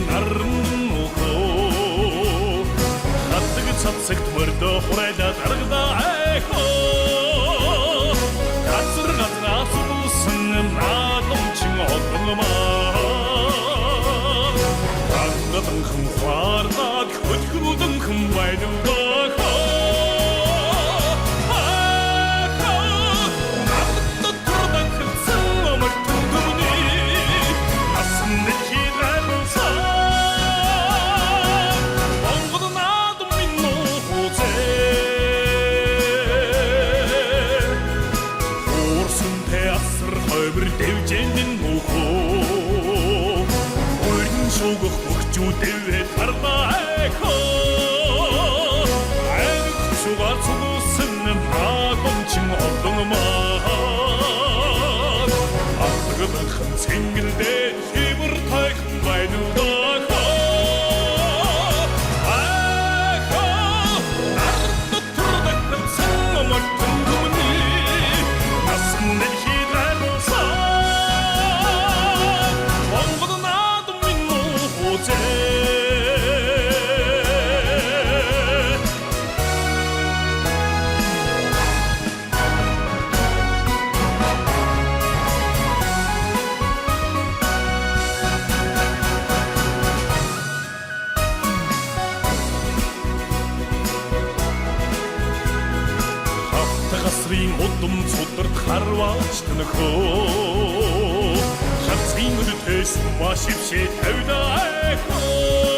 наран нөхөө хатдаг цацагт мөрдөө хурайда дарагдаа айхоо газар газраас улсын наадамчин одонгмаа ангадхан хвардаг хөдхрүүдэн байдагдаг дэвжэндэн мөхөө өрн шугах хөгчүүдэвэд хармайхоо айх шугаар цугусан наадамчин одонгмаа атгадхан цэнгэлдээ хибэр тайхан байдагдаг Гасрын удам цударт харваач төнөхөө шацгийн өдөс машившээ тавьдаа айхоо